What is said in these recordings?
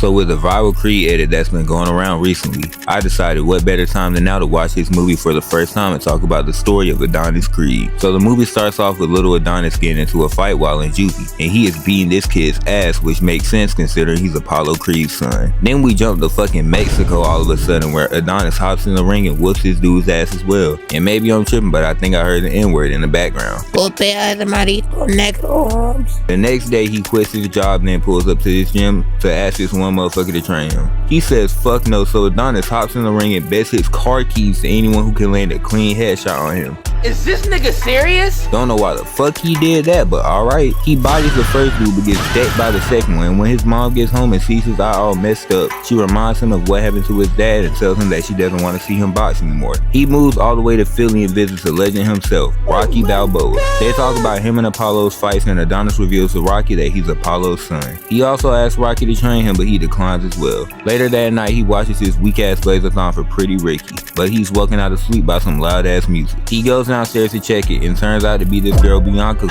So with the viral Creed edit that's been going around recently, I decided what better time than now to watch this movie for the first time and talk about the story of Adonis Creed. So the movie starts off with little Adonis getting into a fight while in juvie, and he is beating this kid's ass, which makes sense considering he's Apollo Creed's son. Then we jump to fucking Mexico all of a sudden, where Adonis hops in the ring and whoops this dude's ass as well. And maybe I'm tripping, but I think I heard the N-word in the background. The next day he quits his job and then pulls up to this gym to ask this one motherfucker to train him. He says fuck no, so Adonis hops in the ring and bets his car keys to anyone who can land a clean headshot on him. Is this nigga serious? Don't know why the fuck he did that, but alright. He bodies the first dude but gets decked by the second one, and when his mom gets home and sees his eye all messed up, she reminds him of what happened to his dad and tells him that she doesn't want to see him box anymore. He moves all the way to Philly and visits the legend himself, Rocky Balboa. They talk about him and Apollo's fights, and Adonis reveals to Rocky that he's Apollo's son. He also asks Rocky to train him, but he declines as well. Later that night, he watches his weak-ass Blazathon for Pretty Ricky, but he's woken out of sleep by some loud-ass music. He goes downstairs to check it, and turns out to be this girl Bianca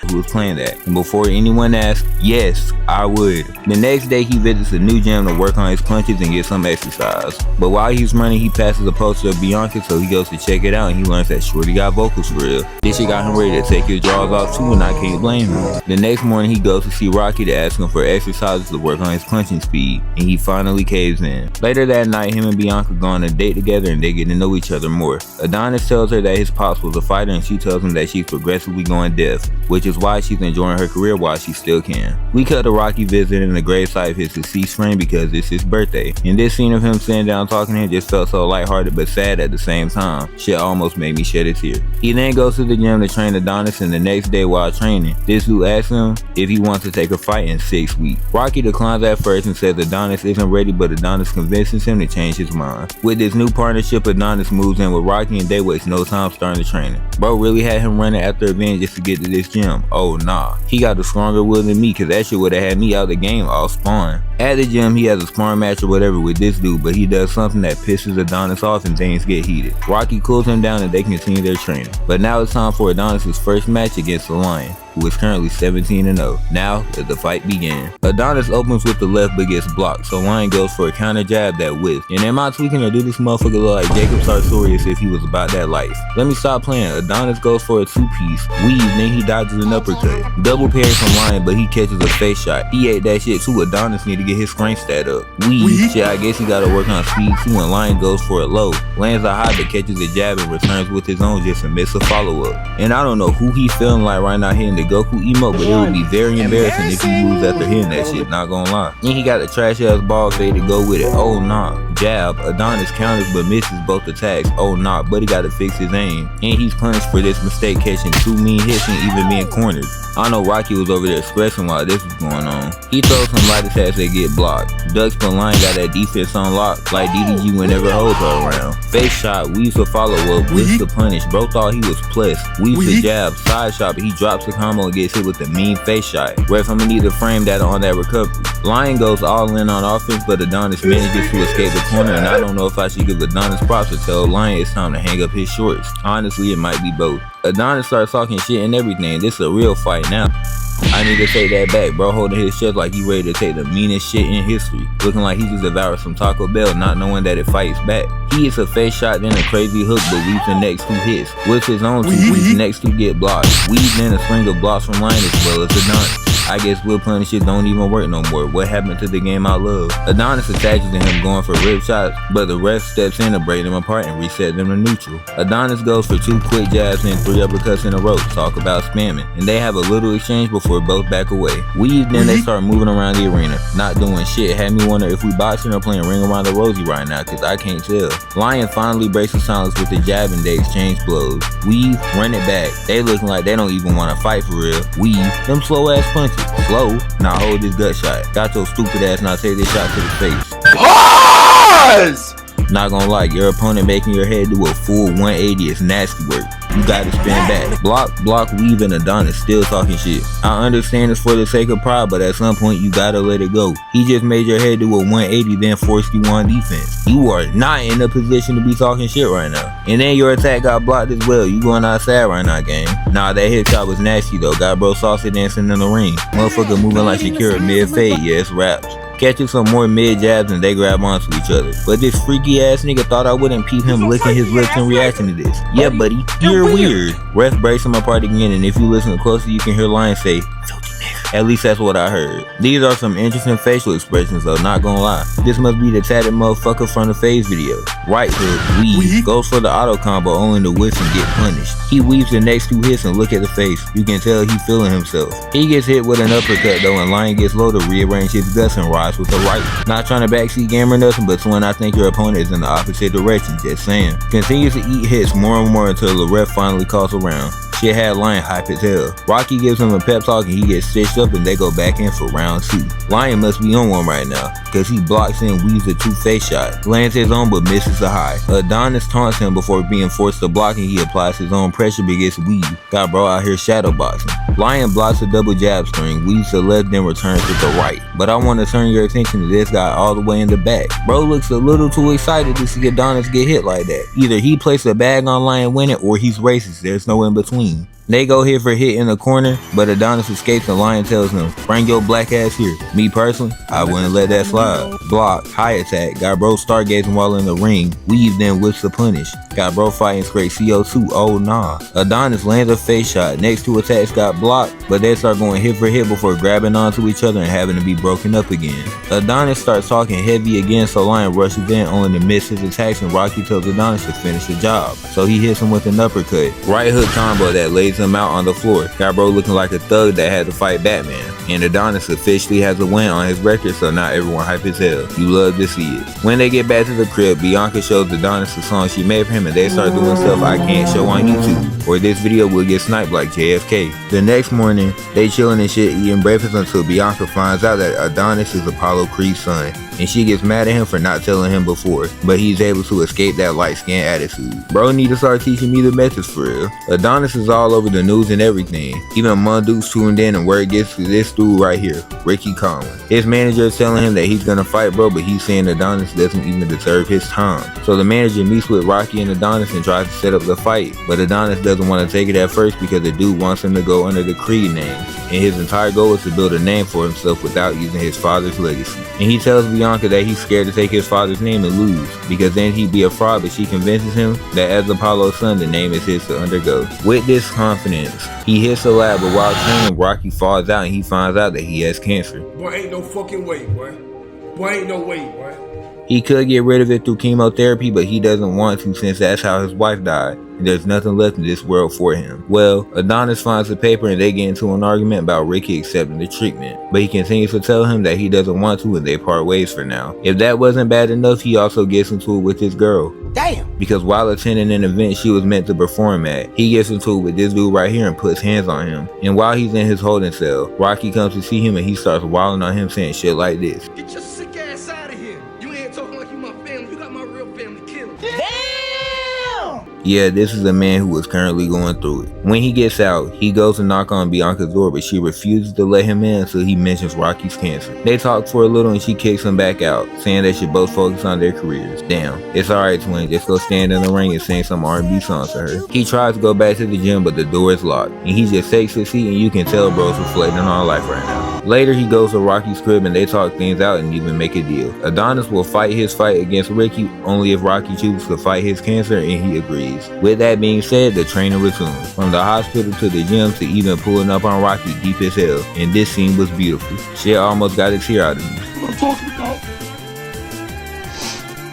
who was playing that. And before anyone asks, yes, I would. The next day he visits a new gym to work on his punches and get some exercise. But while he's running, he passes a poster of Bianca, so he goes to check it out and he learns that Shorty got vocals for real. This shit got him ready to take his drawers off too, and I can't blame him. The next morning he goes to see Rocky to ask him for exercises to work on his punching speed, and he finally caves in. Later that night, him and Bianca go on a date together and they get to know each other more. Adonis tells her that his pops was a fighter, and she tells him that she's progressively going deaf, which is why she's enjoying her career while she still can. We cut to Rocky visiting the gravesite of his deceased friend because it's his birthday, and this scene of him sitting down talking to him just felt so lighthearted but sad at the same time. Shit almost made me shed a tear. He then goes to the gym to train Adonis, and the next day while training, this dude asks him if he wants to take a fight in 6 weeks. Rocky declines at first and says Adonis isn't ready, but Adonis convinces him to change his mind. With this new partnership, Adonis moves in with Rocky and they waste no time starting the training. Bro really had him running after a van just to get to this gym. Oh nah, he got a stronger will than me, cause that shit would've had me out the game all spawn. At the gym he has a sparring match or whatever with this dude, but he does something that pisses Adonis off and things get heated. Rocky cools him down and they continue their training. But now it's time for Adonis' first match against the Lion, who is currently 17-0. Now let the fight begin. Adonis opens with the left but gets blocked, so Lion goes for a counter jab that whiffs. And am I tweaking or do this motherfucker look like Jacob Sartorius if he was about that life? Let me stop playing. Adonis goes for a two-piece, weave, then he dodges an uppercut. Double parry from Lion, but he catches a face shot. He ate that shit too. Adonis need to get his strength stat up. Weave, shit, I guess he gotta work on speed too, and Lion goes for a low, lands a high but catches a jab and returns with his own just to miss a follow-up. And I don't know who he feeling like right now hitting the Goku emote, but it would be very embarrassing if he lose after hitting that shit, not gonna lie. And he got the trash ass ball fade to go with it. Oh nah. Jab, Adonis counters but misses both attacks. Oh nah, but he gotta fix his aim. And he's punished for this mistake, catching 2 mean hits and even being cornered. I know Rocky was over there expressing while this was going on. He throws some light attacks that get blocked. Ducks, but Lion got that defense on lock like DDG whenever holds her around. Face shot, weaves the follow up, whips the punish. Bro thought he was plus. Weaves the jab, side shot, but he drops the combo and gets hit with the mean face shot. Ref, I'ma need to frame that on that recovery. Lion goes all in on offense, but Adonis manages to escape the corner, and I don't know if I should give Adonis props or tell Lion it's time to hang up his shorts. Honestly, it might be both. Adonis starts talking shit and everything. This is a real fight now. I need to take that back, bro holding his chest like he ready to take the meanest shit in history. Looking like he just devoured some Taco Bell, not knowing that it fights back. He hits a face shot, then a crazy hook, but weaves the next 2 hits. Whips his own 2 weaves, the next 2 get blocked. Weaves in a string of blocks from Lion as well as Adonis. I guess will punishes don't even work no more. What happened to the game I love? Adonis attaches to him going for rib shots, but the ref steps in to break them apart and reset them to neutral. Adonis goes for 2 quick jabs and 3 uppercuts in a row. Talk about spamming. And they have a little exchange before both back away. Weave, then they start moving around the arena. Not doing shit. Had me wonder if we boxing or playing Ring Around the Rosie right now, cause I can't tell. Lion finally breaks the silence with the jab and they exchange blows. Weave, run it back. They looking like they don't even want to fight for real. Weave, them slow ass punches. Slow, now hold this gut shot. Got your stupid ass, now take this shot to the face. Pause! Not gonna lie, your opponent making your head do a full 180 is nasty work. you gotta spin back. Block, weave, and Adonis still talking shit. I understand it's for the sake of pride, but at some point you gotta let it go. He just made your head do a 180, then forced you on defense. You are not in a position to be talking shit right now. And then your attack got blocked as well. You going outside right now, gang. Nah, that hit shot was nasty though. Got bro saucy dancing in the ring. Motherfucker moving like Shakira mid-fade. Yes, raps. Catching some more mid jabs and they grab onto each other. But this freaky ass nigga thought I wouldn't peep him licking his lips in reaction to this. Yeah, buddy, you're weird. Ref breaks him apart again, and if you listen closely, you can hear Lion say, "Filthy nigga." At least that's what I heard. These are some interesting facial expressions though, not gonna lie. This must be the tatted motherfucker from the phase video. Right hook, weave, goes for the auto combo only to whiff and get punished. He weaves the next 2 hits and look at the face. You can tell he feeling himself. He gets hit with an uppercut though, and Lion gets low to rearrange his guts and rise with the right. Not trying to backseat game or nothing, but when I think your opponent is in the opposite direction, just saying. Continues to eat hits more and more until the ref finally calls around. Shit had Lion hype as hell. Rocky gives him a pep talk and he gets stitched up and they go back in for round 2. Lion must be on one right now, cause he blocks and weaves a 2 face shot. Lands his own but misses the high. Adonis taunts him before being forced to block and he applies his own pressure but gets weave. Got bro out here shadow boxing. Lion blocks a double jab string, weaves the left then returns with the right. But I want to turn your attention to this guy all the way in the back. Bro looks a little too excited to see Adonis get hit like that. Either he placed a bag on Lion winning or he's racist. There's no in between. They go hit for hit in the corner, but Adonis escapes and Lion tells him, "Bring your black ass here." Me personally, I wouldn't let that slide. Block, high attack, got bro stargazing while in the ring, weave then whips the punish. Got bro fighting straight CO2, oh nah. Adonis lands a face shot, next 2 attacks got blocked, but they start going hit for hit before grabbing onto each other and having to be broken up again. Adonis starts talking heavy again, so Lion rushes in only to miss his attacks and Rocky tells Adonis to finish the job. So he hits him with an uppercut. Right hook combo that lays him out on the floor. Got bro looking like a thug that had to fight Batman. And Adonis officially has a win on his record, so now everyone hype as hell. You love to see it. When they get back to the crib, Bianca shows Adonis the song she made for him and they start doing stuff I can't show on YouTube, or this video will get sniped like JFK. The next morning, they chilling and shit eating breakfast until Bianca finds out that Adonis is Apollo Creed's son. And she gets mad at him for not telling him before, but he's able to escape that light skin attitude. Bro need to start teaching me the methods for real. Adonis is all over the news and everything. Even Mondu's tuned in, and word gets to this dude right here, Ricky Conlan. His manager is telling him that he's gonna fight bro, but he's saying Adonis doesn't even deserve his time. So the manager meets with Rocky and Adonis and tries to set up the fight, but Adonis doesn't want to take it at first because the dude wants him to go under the Creed name. And his entire goal is to build a name for himself without using his father's legacy. And he tells Bianca that he's scared to take his father's name and lose, because then he'd be a fraud, but she convinces him that as Apollo's son, the name is his to undergo. With this confidence, he hits the lab, but while training, Rocky falls out and he finds out that he has cancer. Boy, ain't no fucking way, boy. Boy, ain't no way, boy. He could get rid of it through chemotherapy, but he doesn't want to since that's how his wife died, and there's nothing left in this world for him. Well, Adonis finds the paper and they get into an argument about Ricky accepting the treatment, but he continues to tell him that he doesn't want to and they part ways for now. If that wasn't bad enough, he also gets into it with his girl. Damn. Because while attending an event she was meant to perform at, he gets into it with this dude right here and puts hands on him. And while he's in his holding cell, Rocky comes to see him and he starts wilding on him saying shit like this. Get your sick ass out of here. You ain't talking like you my family. You got my real family killed. Damn. Yeah, this is a man who is currently going through it. When he gets out, he goes to knock on Bianca's door, but she refuses to let him in until he mentions Rocky's cancer. They talk for a little and she kicks him back out, saying they should both focus on their careers. Damn, it's alright twin, just go stand in the ring and sing some R&B songs to her. He tries to go back to the gym, but the door is locked, and he just takes his seat and you can tell bro's reflecting on life right now. Later, he goes to Rocky's crib and they talk things out and even make a deal. Adonis will fight his fight against Ricky only if Rocky chooses to fight his cancer, and he agrees. With that being said, the training resumes. From the hospital to the gym to even pulling up on Rocky deep as hell. And this scene was beautiful. Shit almost got a tear out of me. What I'm talking about?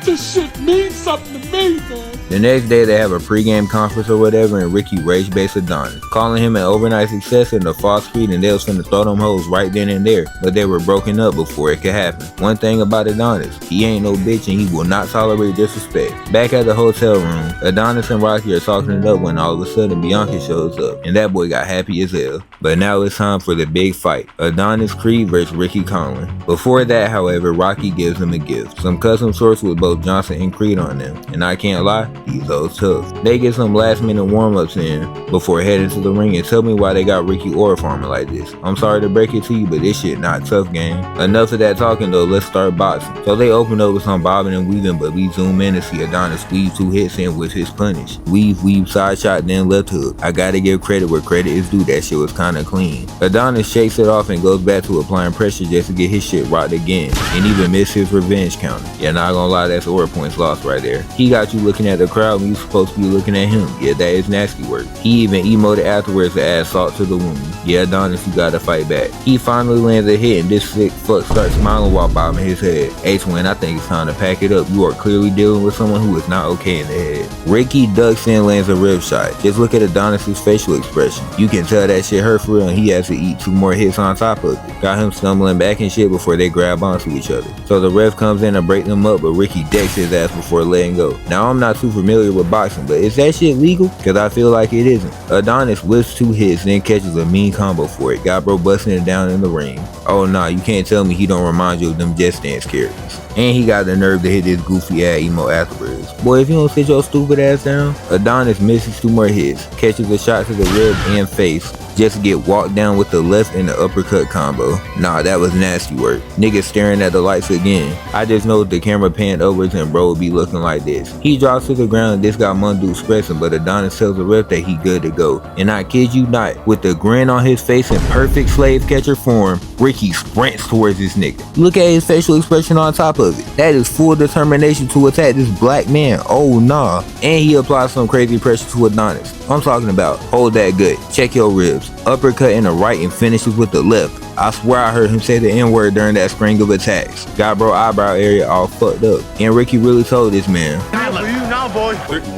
This shit means something to me, man. The next day they have a pregame conference or whatever, and Ricky rage baits Adonis, calling him an overnight success and a false creed, and they was finna throw them hoes right then and there, but they were broken up before it could happen. One thing about Adonis, he ain't no bitch and he will not tolerate disrespect. Back at the hotel room, Adonis and Rocky are talking it up when all of a sudden Bianca shows up, and that boy got happy as hell. But now it's time for the big fight, Adonis Creed versus Ricky Conlan. Before that, however, Rocky gives him a gift, some custom shorts with both both Johnson and Creed on them, and I can't lie, these hoes tough. They get some last minute warm-ups in before heading to the ring and tell me why they got Ricky Ora farming like this. I'm sorry to break it to you, but this shit not tough game. Enough of that talking though, let's start boxing. So they open up with some bobbing and weaving, but we zoom in to see Adonis weave 2 hits in with his punish. Weave, side shot, then left hook. I gotta give credit where credit is due, that shit was kinda clean. Adonis shakes it off and goes back to applying pressure just to get his shit rocked again, and even missed his revenge counter. Yeah, not gonna lie, that's Ora points lost right there. He got you looking at the crowd when you supposed to be looking at him. Yeah, that is nasty work. He even emoted afterwards to add salt to the wound. Yeah, Adonis, you gotta fight back. He finally lands a hit and this sick fuck starts smiling while bobbing his head. H-Win, I think it's time to pack it up. You are clearly dealing with someone who is not okay in the head. Ricky ducks in, lands a rib shot. Just look at Adonis' facial expression. You can tell that shit hurt for real and he has to eat 2 more hits on top of it. Got him stumbling back and shit before they grab onto each other. So the ref comes in to break them up, but Ricky decks his ass before letting go. Now I'm not too familiar with boxing, but is that shit legal? Cause I feel like it isn't. Adonis whips 2 hits, then catches a mean combo for it. Got bro busting it down in the ring. Oh nah, you can't tell me he don't remind you of them Just Dance characters. And he got the nerve to hit this goofy ass emo afterwards. Boy, if you don't sit your stupid ass down. Adonis misses 2 more hits, catches a shot to the rib and face, just to get walked down with the left and the uppercut combo. Nah, that was nasty work. Niggas staring at the lights again. I just know if the camera panned over and bro would be looking like this. He drops to the ground and this got Mundu stressing, but Adonis tells the ref that he good to go. And I kid you not, with the grin on his face in perfect slave catcher form, Ricky sprints towards this nigga. Look at his facial expression on top of it. That is full determination to attack this black man. Oh nah. And he applies some crazy pressure to Adonis. I'm talking about hold that gut, check your ribs, uppercut in the right and finishes with the left. I swear I heard him say the N-word during that string of attacks. Got bro eyebrow area all fucked up. And Ricky really told this man,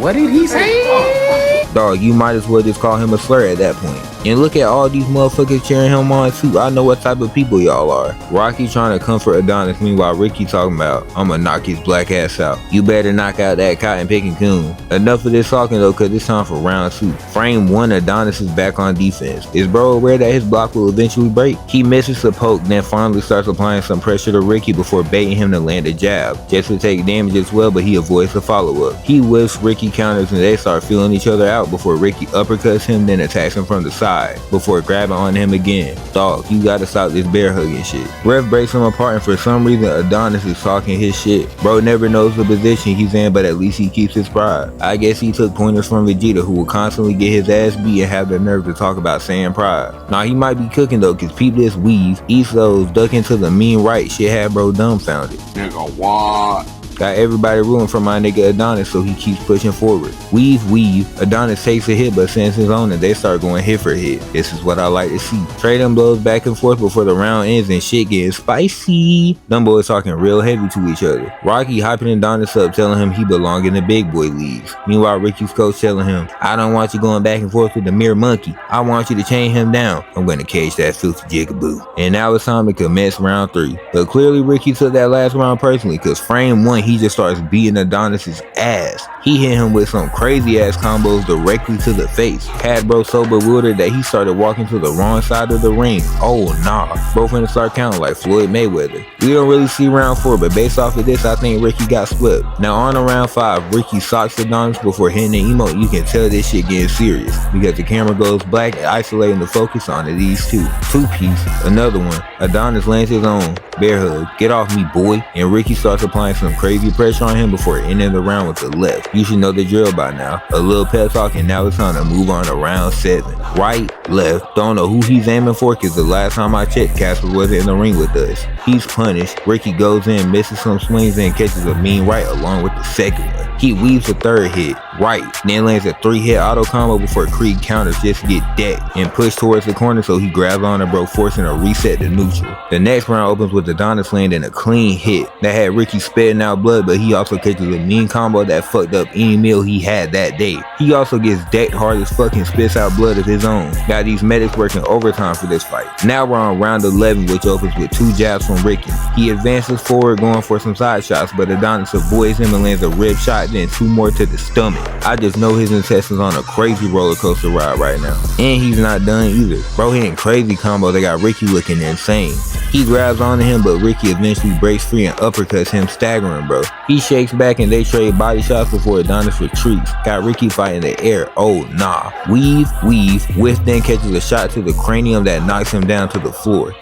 What did he say? dog, you might as well just call him a slur at that point. And look at all these motherfuckers cheering him on too. I know what type of people y'all are. Rocky trying to comfort Adonis, meanwhile Ricky talking about, I'ma knock his black ass out. You better knock out that cotton picking coon. Enough of this talking though, cause it's time for round 2. Frame 1, Adonis is back on defense. Is bro aware that his block will eventually break? He misses a poke, then finally starts applying some pressure to Ricky before baiting him to land a jab, just to take damage as well, but he avoids the follow-up. He whiffs, Ricky counters, and they start feeling each other out before Ricky uppercuts him, then attacks him from the side before grabbing on him again. Dog, you gotta stop this bear hugging shit. Ref breaks him apart and for some reason Adonis is talking his shit. Bro never knows the position he's in, but at least he keeps his pride. I guess he took pointers from Vegeta, who will constantly get his ass beat and have the nerve to talk about saying pride. Now he might be cooking though, cause peep this weave, eats those, duck into the mean right, shit had bro dumbfounded. Nigga, what? Got everybody rooting for my nigga Adonis, so he keeps pushing forward. Weave. Adonis takes a hit but sends his own and they start going hit for hit. This is what I like to see. Trading blows back and forth before the round ends and shit getting spicy. Them boys talking real heavy to each other. Rocky hyping Adonis up, telling him he belong in the big boy leagues. Meanwhile, Ricky's coach telling him, I don't want you going back and forth with the mere monkey. I want you to chain him down. I'm gonna cage that filthy jigaboo. And now it's time to commence round 3. But clearly Ricky took that last round personally, cause frame 1 he just starts beating Adonis's ass. He hit him with some crazy ass combos directly to the face. Had bro so bewildered that he started walking to the wrong side of the ring. Oh nah, bro finna start counting like Floyd Mayweather. We don't really see round 4, but based off of this I think Ricky got swept. Now on to round 5, Ricky socks Adonis before hitting the emote. You can tell this shit getting serious because the camera goes black, isolating the focus onto these two. 2-piece, another one. Adonis lands his own bear hug. Get off me, boy. And Ricky starts applying some crazy pressure on him before ending the round with the left. You should know the drill by now. A little pep talk and now it's time to move on to round 7. Right, left, don't know who he's aiming for cause the last time I checked Casper wasn't in the ring with us. He's punished. Ricky goes in, misses some swings and catches a mean right along with the second one. He weaves a third hit, right, then lands a 3-hit auto combo before Creed counters just to get decked and pushed towards the corner, so he grabs on to bro, forcing a reset to neutral. The next round opens with Adonis landing a clean hit that had Ricky spitting out blood, but he also catches a mean combo that fucked up any meal he had that day. He also gets decked hard as fuck and spits out blood of his own. Got these medics working overtime for this fight. Now we're on round 11, which opens with 2 jabs from Ricky. He advances forward going for some side shots, but Adonis avoids him and lands a rib shot, then 2 more to the stomach. I just know his intestines on a crazy roller coaster ride right now. And he's not done either. Bro hitting crazy combos that got Ricky looking insane. He grabs onto him, but Ricky eventually breaks free and uppercuts him, staggering bro. He shakes back and they trade body shots before Adonis retreats. Got Ricky fighting in the air. Oh nah. Weave, Whiff then catches a shot to the cranium that knocks him down to the floor.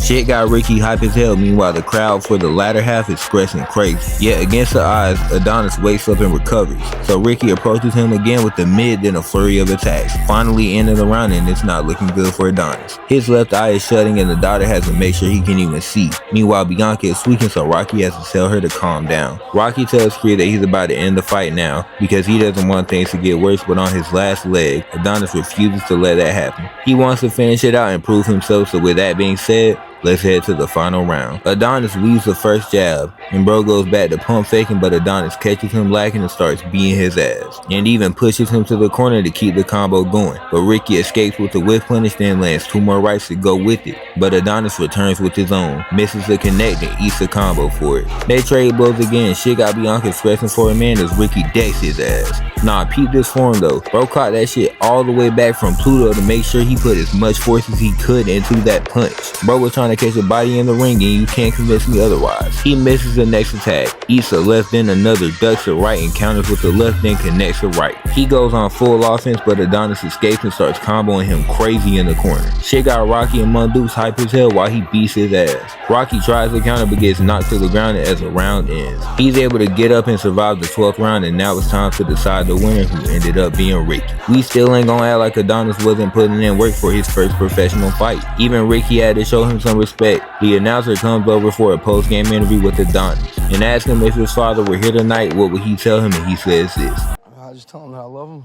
Shit got Ricky hype as hell. Meanwhile, the crowd for the latter half is expressing crazy. Yet against the odds, Adonis wakes up and recovers. So Ricky approaches him again with the mid, then a flurry of attacks. Finally ending the round, and it's not looking good for Adonis. His left eye is shutting and the doctor has to make sure he can even see. Meanwhile, Bianca is tweaking, so Rocky has to tell her to calm down. Rocky tells Kriya that he's about to end the fight now because he doesn't want things to get worse, but on his last leg, Adonis refuses to let that happen. He wants to finish it out and prove himself, so with that being said, let's head to the final round. Adonis weaves the first jab, and bro goes back to pump faking, but Adonis catches him lacking and starts beating his ass, and even pushes him to the corner to keep the combo going. But Ricky escapes with the whiff punish, then lands 2 more rights to go with it. But Adonis returns with his own, misses the connect and eats the combo for it. They trade blows again. Shit got Bianca stressing for a man as Ricky decks his ass. Nah, peep this form though. Bro caught that shit all the way back from Pluto to make sure he put as much force as he could into that punch. Bro was trying to catch a body in the ring and you can't convince me otherwise. He misses the next attack, eats a left then another, ducks a right and counters with the left then connects a right. He goes on full offense, but Adonis escapes and starts comboing him crazy in the corner. Shit got Rocky and Mondoose hype as hell while he beats his ass. Rocky tries to counter but gets knocked to the ground as the round ends. He's able to get up and survive the 12th round, and now it's time to decide the winner, who ended up being Ricky. We still ain't gonna act like Adonis wasn't putting in work for his first professional fight. Even Ricky had to show him some respect. The announcer comes over for a post-game interview with Adonis and asks him if his father were here tonight, what would he tell him, and he says this. I just tell him that I love him.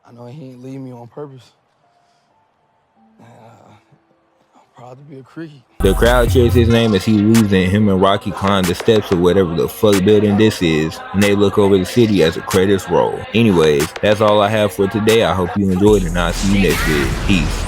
I know he ain't leave me on purpose. I'm proud to be a Creek. The crowd cheers his name as he leaves, and him and Rocky climb the steps of whatever the fuck building this is, and they look over the city as the credits roll. Anyways, that's all I have for today. I hope you enjoyed, and I'll see you next video. Peace.